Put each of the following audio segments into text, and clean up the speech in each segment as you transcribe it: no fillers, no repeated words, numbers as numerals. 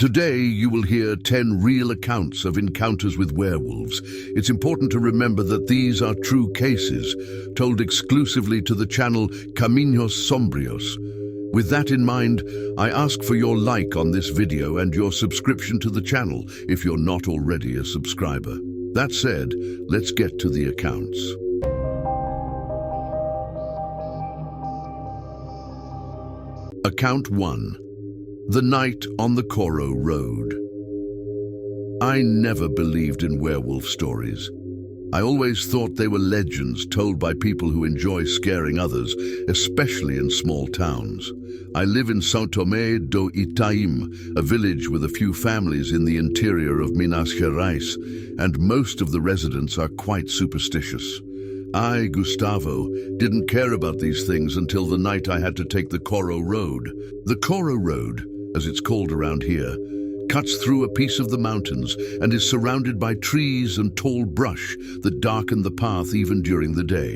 Today, you will hear 10 real accounts of encounters with werewolves. It's important to remember that these are true cases, told exclusively to the channel Caminos Sombrios. With that in mind, I ask for your like on this video and your subscription to the channel if you're not already a subscriber. That said, let's get to the accounts. Account 1. The Night on the Coro Road. I never believed in werewolf stories. I always thought they were legends told by people who enjoy scaring others, especially in small towns. I live in São Tomé do Itaim, a village with a few families in the interior of Minas Gerais, and most of the residents are quite superstitious. I, Gustavo, didn't care about these things until the night I had to take the Coro Road. The Coro Road, as it's called around here, cuts through a piece of the mountains and is surrounded by trees and tall brush that darken the path even during the day.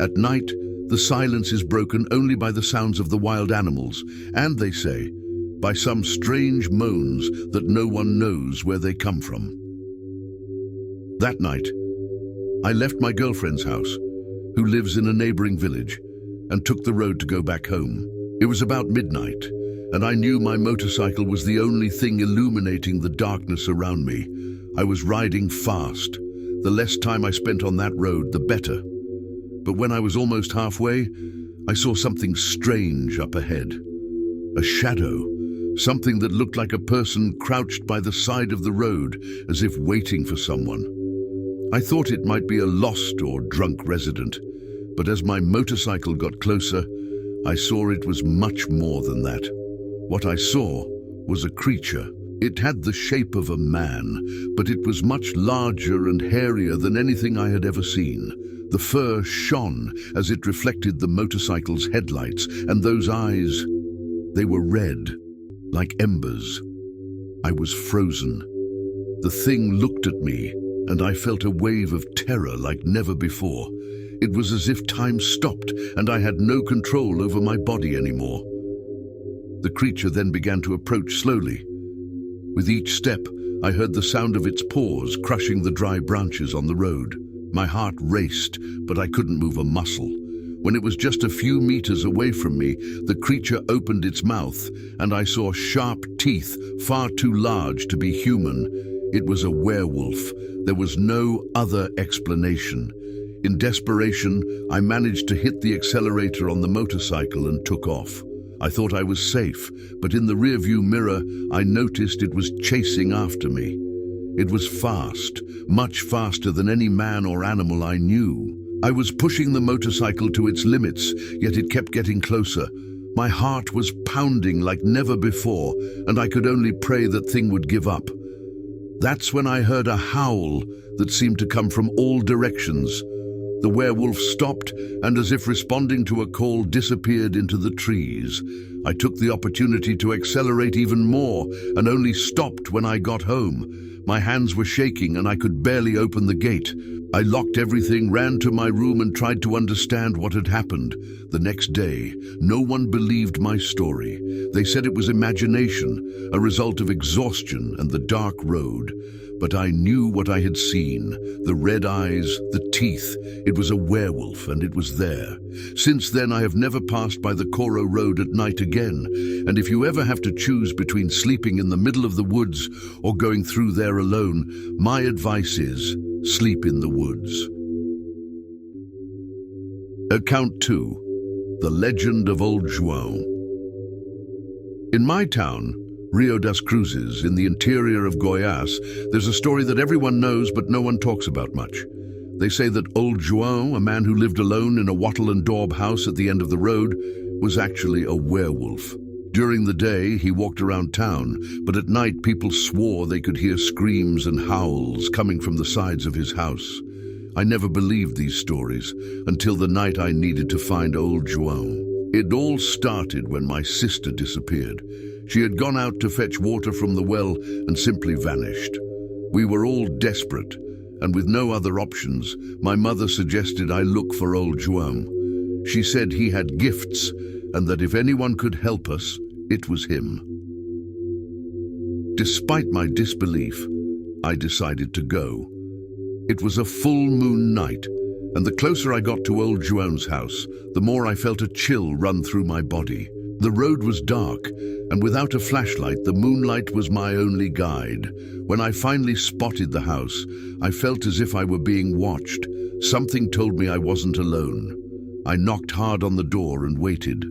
At night, the silence is broken only by the sounds of the wild animals, and, they say, by some strange moans that no one knows where they come from. That night, I left my girlfriend's house, who lives in a neighboring village, and took the road to go back home. It was about midnight, and I knew my motorcycle was the only thing illuminating the darkness around me. I was riding fast. The less time I spent on that road, the better. But when I was almost halfway, I saw something strange up ahead. A shadow, something that looked like a person crouched by the side of the road, as if waiting for someone. I thought it might be a lost or drunk resident, but as my motorcycle got closer, I saw it was much more than that. What I saw was a creature. It had the shape of a man, but it was much larger and hairier than anything I had ever seen. The fur shone as it reflected the motorcycle's headlights, and those eyes, they were red, like embers. I was frozen. The thing looked at me, and I felt a wave of terror like never before. It was as if time stopped and I had no control over my body anymore. The creature then began to approach slowly. With each step, I heard the sound of its paws crushing the dry branches on the road. My heart raced, but I couldn't move a muscle. When it was just a few meters away from me, the creature opened its mouth, and I saw sharp teeth far too large to be human. It was a werewolf. There was no other explanation. In desperation, I managed to hit the accelerator on the motorcycle and took off. I thought I was safe, but in the rearview mirror, I noticed it was chasing after me. It was fast, much faster than any man or animal I knew. I was pushing the motorcycle to its limits, yet it kept getting closer. My heart was pounding like never before, and I could only pray that thing would give up. That's when I heard a howl that seemed to come from all directions. The werewolf stopped and, as if responding to a call, disappeared into the trees. I took the opportunity to accelerate even more and only stopped when I got home. My hands were shaking and I could barely open the gate. I locked everything, ran to my room and tried to understand what had happened. The next day, no one believed my story. They said it was imagination, a result of exhaustion and the dark road. But I knew what I had seen. The red eyes, the teeth. It was a werewolf, and it was there. Since then, I have never passed by the Coro Road at night again. And if you ever have to choose between sleeping in the middle of the woods or going through there alone, my advice is sleep in the woods. Account 2. The Legend of Old João. In my town, Rio das Cruzes, in the interior of Goiás, there's a story that everyone knows but no one talks about much. They say that Old João, a man who lived alone in a wattle and daub house at the end of the road, was actually a werewolf. During the day, he walked around town, but at night people swore they could hear screams and howls coming from the sides of his house. I never believed these stories until the night I needed to find Old João. It all started when my sister disappeared. She had gone out to fetch water from the well and simply vanished. We were all desperate, and with no other options, my mother suggested I look for Old João. She said he had gifts, and that if anyone could help us, it was him. Despite my disbelief, I decided to go. It was a full moon night, and the closer I got to old Joan's house, the more I felt a chill run through my body. The road was dark, and without a flashlight, the moonlight was my only guide. When I finally spotted the house, I felt as if I were being watched. Something told me I wasn't alone. I knocked hard on the door and waited.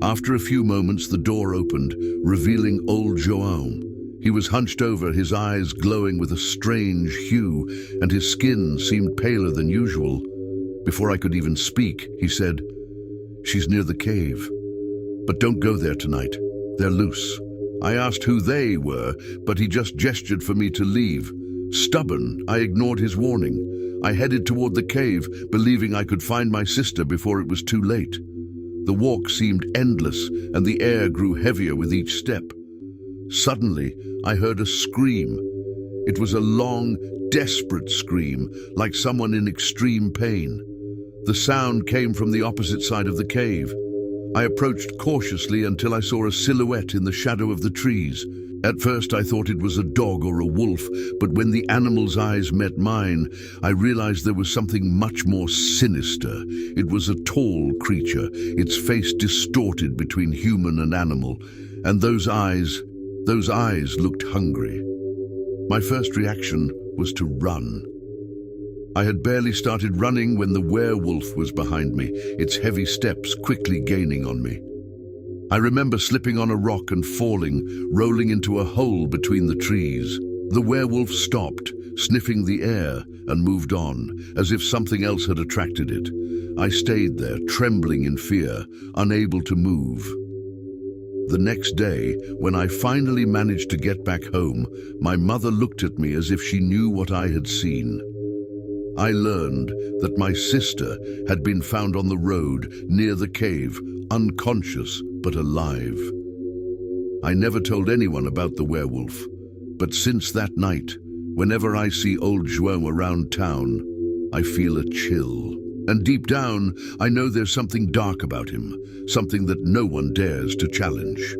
After a few moments, the door opened, revealing old Joan. He was hunched over, his eyes glowing with a strange hue, and his skin seemed paler than usual. Before I could even speak, he said, "She's near the cave. But don't go there tonight. They're loose." I asked who they were, but he just gestured for me to leave. Stubborn, I ignored his warning. I headed toward the cave, believing I could find my sister before it was too late. The walk seemed endless, and the air grew heavier with each step. Suddenly, I heard a scream. It was a long, desperate scream, like someone in extreme pain. The sound came from the opposite side of the cave. I approached cautiously until I saw a silhouette in the shadow of the trees. At first I thought it was a dog or a wolf, but when the animal's eyes met mine, I realized there was something much more sinister. It was a tall creature, its face distorted between human and animal, and those eyes looked hungry. My first reaction was to run. I had barely started running when the werewolf was behind me, its heavy steps quickly gaining on me. I remember slipping on a rock and falling, rolling into a hole between the trees. The werewolf stopped, sniffing the air, and moved on, as if something else had attracted it. I stayed there, trembling in fear, unable to move. The next day, when I finally managed to get back home, my mother looked at me as if she knew what I had seen. I learned that my sister had been found on the road near the cave, unconscious but alive. I never told anyone about the werewolf, but since that night, whenever I see old Joan around town, I feel a chill. And deep down, I know there's something dark about him, something that no one dares to challenge.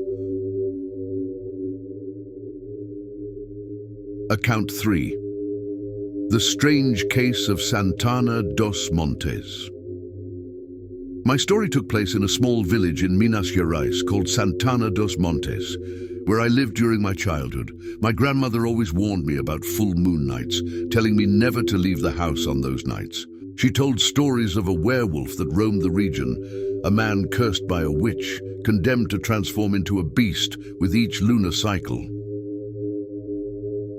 Account 3. The Strange Case of Santana dos Montes. My story took place in a small village in Minas Gerais called Santana dos Montes, where I lived during my childhood. My grandmother always warned me about full moon nights, telling me never to leave the house on those nights. She told stories of a werewolf that roamed the region, a man cursed by a witch, condemned to transform into a beast with each lunar cycle.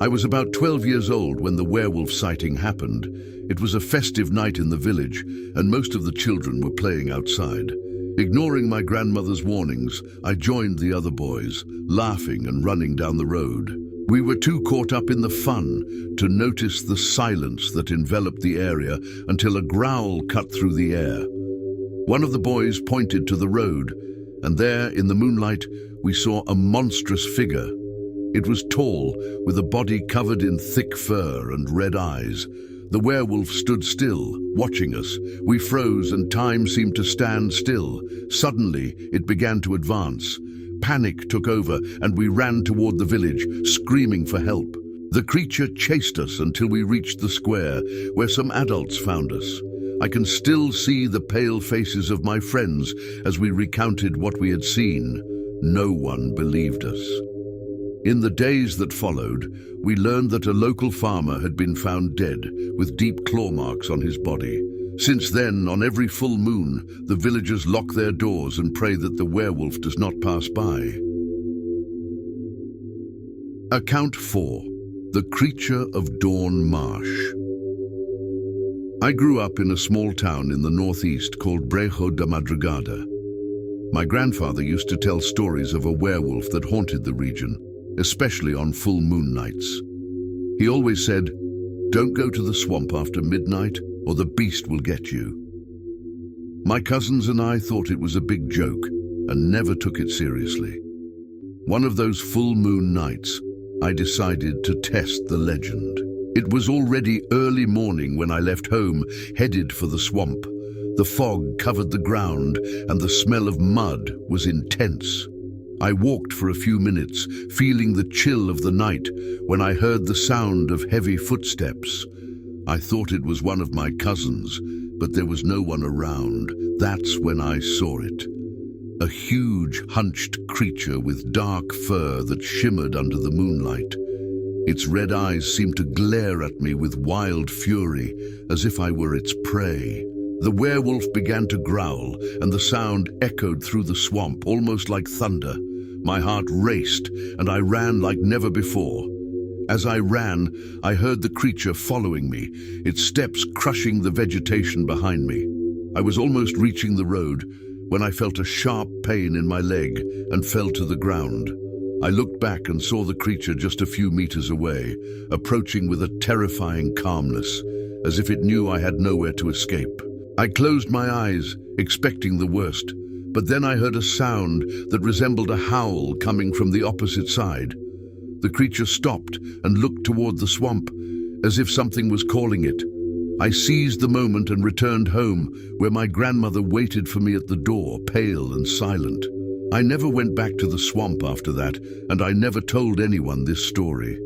I was about 12 years old when the werewolf sighting happened. It was a festive night in the village, and most of the children were playing outside. Ignoring my grandmother's warnings, I joined the other boys, laughing and running down the road. We were too caught up in the fun to notice the silence that enveloped the area until a growl cut through the air. One of the boys pointed to the road, and there, in the moonlight, we saw a monstrous figure. It was tall, with a body covered in thick fur and red eyes. The werewolf stood still, watching us. We froze, and time seemed to stand still. Suddenly, it began to advance. Panic took over, and we ran toward the village, screaming for help. The creature chased us until we reached the square, where some adults found us. I can still see the pale faces of my friends as we recounted what we had seen. No one believed us. In the days that followed, we learned that a local farmer had been found dead, with deep claw marks on his body. Since then, on every full moon, the villagers lock their doors and pray that the werewolf does not pass by. Account 4. The Creature of Dawn Marsh. I grew up in a small town in the northeast called Brejo da Madrugada. My grandfather used to tell stories of a werewolf that haunted the region, especially on full moon nights. He always said, "Don't go to the swamp after midnight, or the beast will get you." My cousins and I thought it was a big joke and never took it seriously. One of those full moon nights, I decided to test the legend. It was already early morning when I left home, headed for the swamp. The fog covered the ground and the smell of mud was intense. I walked for a few minutes, feeling the chill of the night, when I heard the sound of heavy footsteps. I thought it was one of my cousins, but there was no one around. That's when I saw it. A huge, hunched creature with dark fur that shimmered under the moonlight. Its red eyes seemed to glare at me with wild fury, as if I were its prey. The werewolf began to growl, and the sound echoed through the swamp, almost like thunder. My heart raced, and I ran like never before. As I ran, I heard the creature following me, its steps crushing the vegetation behind me. I was almost reaching the road when I felt a sharp pain in my leg and fell to the ground. I looked back and saw the creature just a few meters away, approaching with a terrifying calmness, as if it knew I had nowhere to escape. I closed my eyes, expecting the worst, but then I heard a sound that resembled a howl coming from the opposite side. The creature stopped and looked toward the swamp, as if something was calling it. I seized the moment and returned home, where my grandmother waited for me at the door, pale and silent. I never went back to the swamp after that, and I never told anyone this story.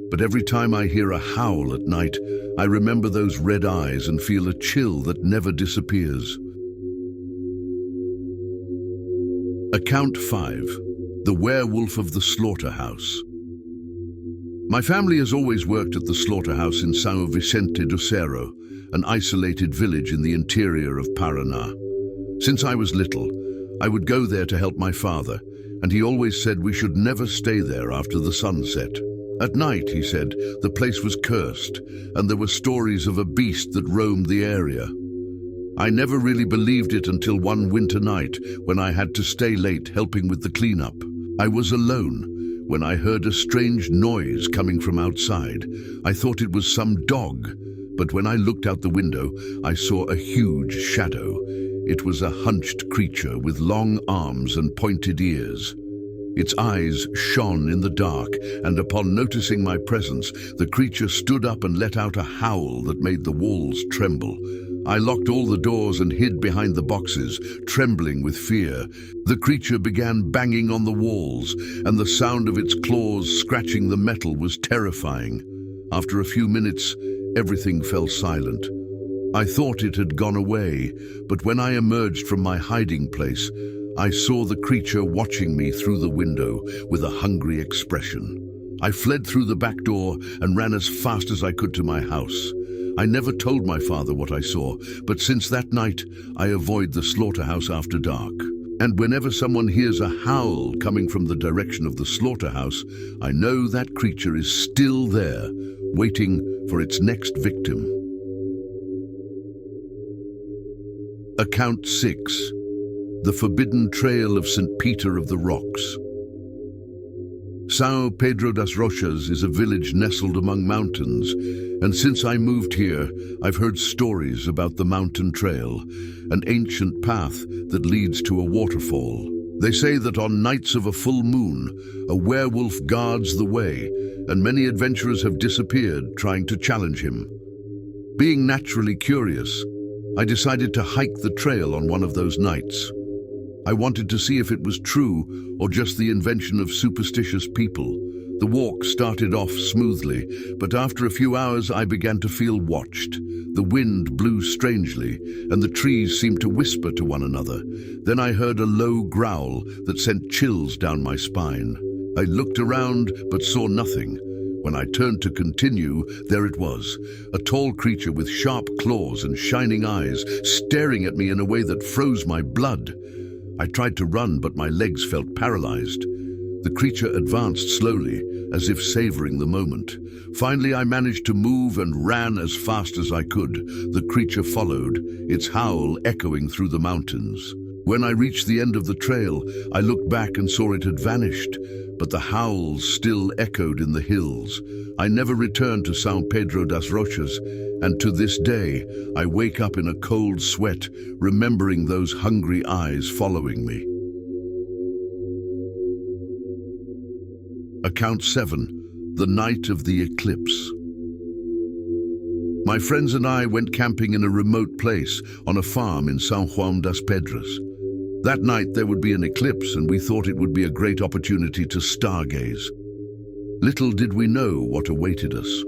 But every time I hear a howl at night, I remember those red eyes and feel a chill that never disappears. Account 5. The Werewolf of the Slaughterhouse. My family has always worked at the slaughterhouse in São Vicente do Cerro, an isolated village in the interior of Paraná. Since I was little, I would go there to help my father, and he always said we should never stay there after the sunset. At night, he said, the place was cursed, and there were stories of a beast that roamed the area. I never really believed it until one winter night when I had to stay late helping with the cleanup. I was alone when I heard a strange noise coming from outside. I thought it was some dog, but when I looked out the window, I saw a huge shadow. It was a hunched creature with long arms and pointed ears. Its eyes shone in the dark, and upon noticing my presence, the creature stood up and let out a howl that made the walls tremble. I locked all the doors and hid behind the boxes, trembling with fear. The creature began banging on the walls, and the sound of its claws scratching the metal was terrifying. After a few minutes, everything fell silent. I thought it had gone away, but when I emerged from my hiding place, I saw the creature watching me through the window with a hungry expression. I fled through the back door and ran as fast as I could to my house. I never told my father what I saw, but since that night, I avoid the slaughterhouse after dark. And whenever someone hears a howl coming from the direction of the slaughterhouse, I know that creature is still there, waiting for its next victim. Account 6. The Forbidden Trail of St. Peter of the Rocks. São Pedro das Rochas is a village nestled among mountains, and since I moved here, I've heard stories about the mountain trail, an ancient path that leads to a waterfall. They say that on nights of a full moon, a werewolf guards the way, and many adventurers have disappeared trying to challenge him. Being naturally curious, I decided to hike the trail on one of those nights. I wanted to see if it was true or just the invention of superstitious people. The walk started off smoothly, but after a few hours I began to feel watched. The wind blew strangely, and the trees seemed to whisper to one another. Then I heard a low growl that sent chills down my spine. I looked around but saw nothing. When I turned to continue, there it was, a tall creature with sharp claws and shining eyes, staring at me in a way that froze my blood. I tried to run, but my legs felt paralyzed. The creature advanced slowly, as if savoring the moment. Finally, I managed to move and ran as fast as I could. The creature followed, its howl echoing through the mountains. When I reached the end of the trail, I looked back and saw it had vanished, but the howls still echoed in the hills. I never returned to São Pedro das Rochas, and to this day, I wake up in a cold sweat, remembering those hungry eyes following me. Account 7. The Night of the Eclipse. My friends and I went camping in a remote place on a farm in São João das Pedras. That night there would be an eclipse, and we thought it would be a great opportunity to stargaze. Little did we know what awaited us.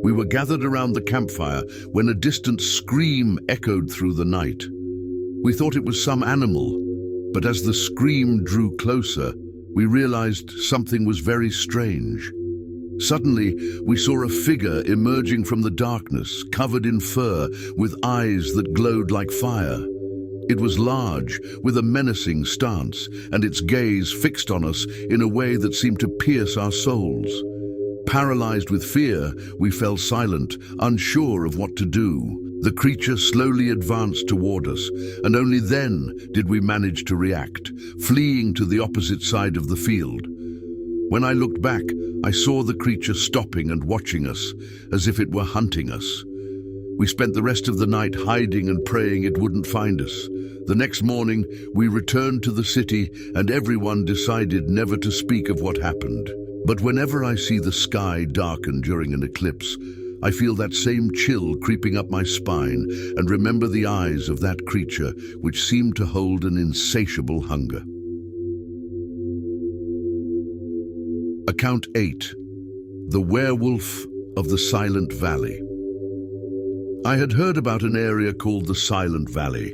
We were gathered around the campfire when a distant scream echoed through the night. We thought it was some animal, but as the scream drew closer, we realized something was very strange. Suddenly, we saw a figure emerging from the darkness, covered in fur, with eyes that glowed like fire. It was large, with a menacing stance, and its gaze fixed on us in a way that seemed to pierce our souls. Paralyzed with fear, we fell silent, unsure of what to do. The creature slowly advanced toward us, and only then did we manage to react, fleeing to the opposite side of the field. When I looked back, I saw the creature stopping and watching us, as if it were hunting us. We spent the rest of the night hiding and praying it wouldn't find us. The next morning, we returned to the city, and everyone decided never to speak of what happened. But whenever I see the sky darken during an eclipse, I feel that same chill creeping up my spine and remember the eyes of that creature which seemed to hold an insatiable hunger. Account 8. The Werewolf of the Silent Valley. I had heard about an area called the Silent Valley,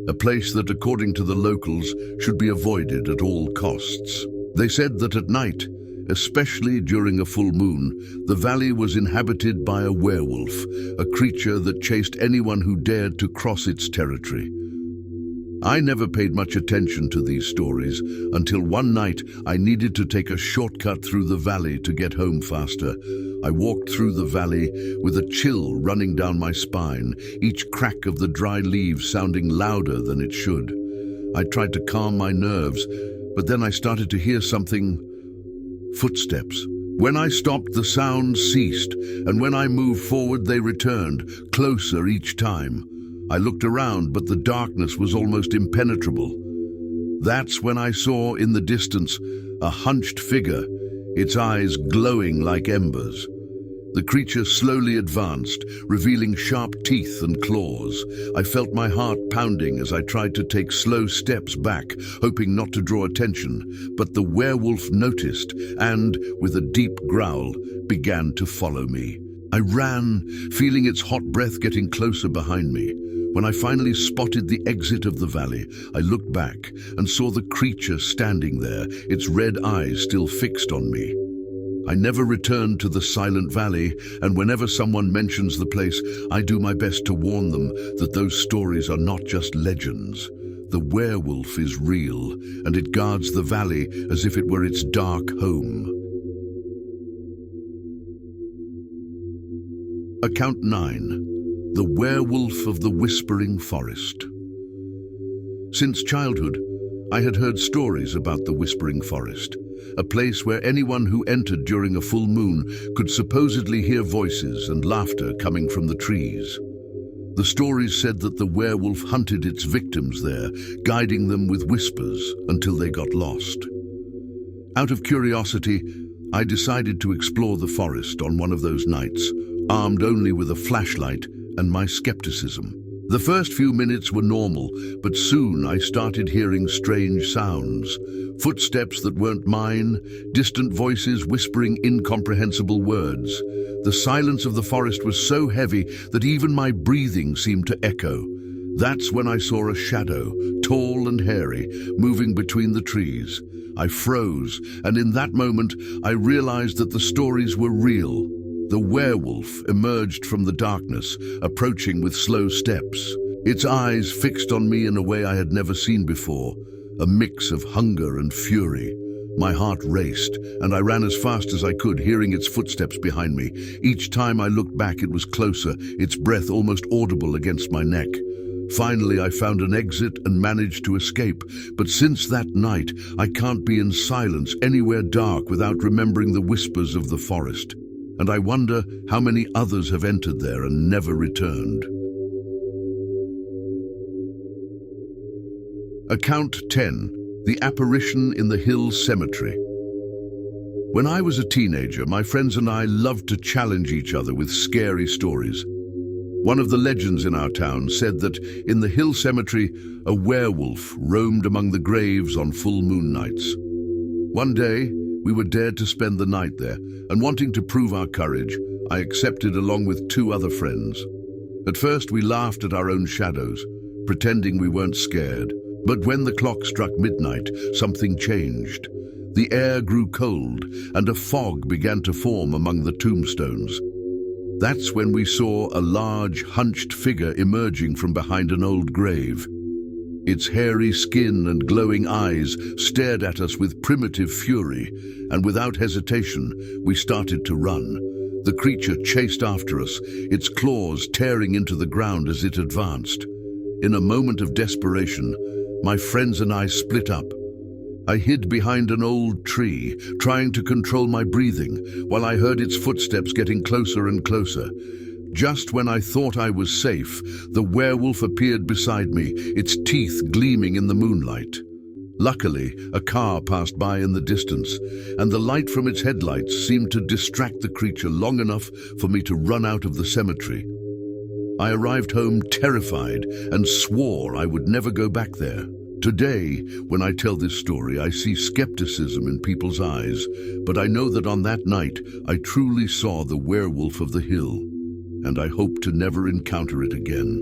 a place that, according to the locals, should be avoided at all costs. They said that at night, especially during a full moon, the valley was inhabited by a werewolf, a creature that chased anyone who dared to cross its territory. I never paid much attention to these stories until one night I needed to take a shortcut through the valley to get home faster. I walked through the valley with a chill running down my spine, each crack of the dry leaves sounding louder than it should. I tried to calm my nerves, but then I started to hear something. Footsteps. When I stopped, the sound ceased, and when I moved forward, they returned, closer each time. I looked around, but the darkness was almost impenetrable. That's when I saw in the distance a hunched figure, its eyes glowing like embers. The creature slowly advanced, revealing sharp teeth and claws. I felt my heart pounding as I tried to take slow steps back, hoping not to draw attention. But the werewolf noticed and, with a deep growl, began to follow me. I ran, feeling its hot breath getting closer behind me. When I finally spotted the exit of the valley, I looked back and saw the creature standing there, its red eyes still fixed on me. I never returned to the Silent Valley, and whenever someone mentions the place, I do my best to warn them that those stories are not just legends. The werewolf is real, and it guards the valley as if it were its dark home. Account 9. The Werewolf of the Whispering Forest. Since childhood, I had heard stories about the Whispering Forest, a place where anyone who entered during a full moon could supposedly hear voices and laughter coming from the trees. The stories said that the werewolf hunted its victims there, guiding them with whispers until they got lost. Out of curiosity, I decided to explore the forest on one of those nights, armed only with a flashlight and my skepticism. The first few minutes were normal, but soon I started hearing strange sounds. Footsteps that weren't mine, distant voices whispering incomprehensible words. The silence of the forest was so heavy that even my breathing seemed to echo. That's when I saw a shadow, tall and hairy, moving between the trees. I froze, and in that moment I realized that the stories were real. The werewolf emerged from the darkness, approaching with slow steps. Its eyes fixed on me in a way I had never seen before, a mix of hunger and fury. My heart raced, and I ran as fast as I could, hearing its footsteps behind me. Each time I looked back, it was closer, its breath almost audible against my neck. Finally, I found an exit and managed to escape, but since that night, I can't be in silence anywhere dark without remembering the whispers of the forest. And I wonder how many others have entered there and never returned. Account 10. The Apparition in the Hill Cemetery. When I was a teenager, my friends and I loved to challenge each other with scary stories. One of the legends in our town said that in the hill cemetery, a werewolf roamed among the graves on full moon nights. One day, we were dared to spend the night there, and wanting to prove our courage, I accepted along with two other friends. At first, we laughed at our own shadows, pretending we weren't scared. But when the clock struck midnight, something changed. The air grew cold, and a fog began to form among the tombstones. That's when we saw a large, hunched figure emerging from behind an old grave. Its hairy skin and glowing eyes stared at us with primitive fury, and without hesitation, we started to run. The creature chased after us, its claws tearing into the ground as it advanced. In a moment of desperation, my friends and I split up. I hid behind an old tree, trying to control my breathing, while I heard its footsteps getting closer and closer. Just when I thought I was safe, the werewolf appeared beside me, its teeth gleaming in the moonlight. Luckily, a car passed by in the distance, and the light from its headlights seemed to distract the creature long enough for me to run out of the cemetery. I arrived home terrified and swore I would never go back there. Today, when I tell this story, I see skepticism in people's eyes, but I know that on that night, I truly saw the werewolf of the hill, and I hope to never encounter it again.